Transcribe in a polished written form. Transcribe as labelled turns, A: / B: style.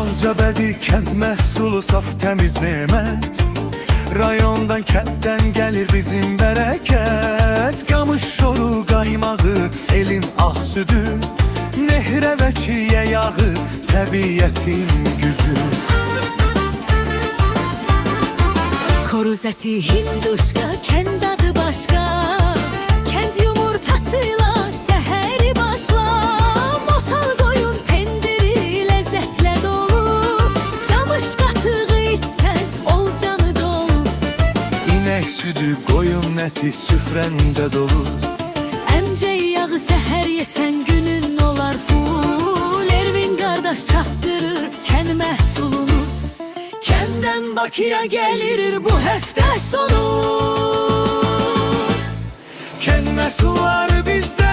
A: Ağcabədi kənd məhsulu saf təmiz nemət. Rayondan, kənddən gəlir bizim bərəkət. Qamış şoru, qaymağı, elin ağ südü, nehrə və çiyə yağı, təbiətin gücü.
B: Xoruz əti, hinduşka, kənd adı başqa. Kənd yumurtasıyla səhəri başla. Motal qoyun pendiri ləzzətlə dolu. Camış qatığı içsən ol canı dolu.
A: İnək südü, qoyun əti süfrəndə dolu.
B: Əmcək yağı səhər yesən günün olar full. Ervin qardaş çatdırır kənd məhsulunu. Kəndən Bakıya gəlir bu həftə sonu.
A: Kənd məhsulları bizdə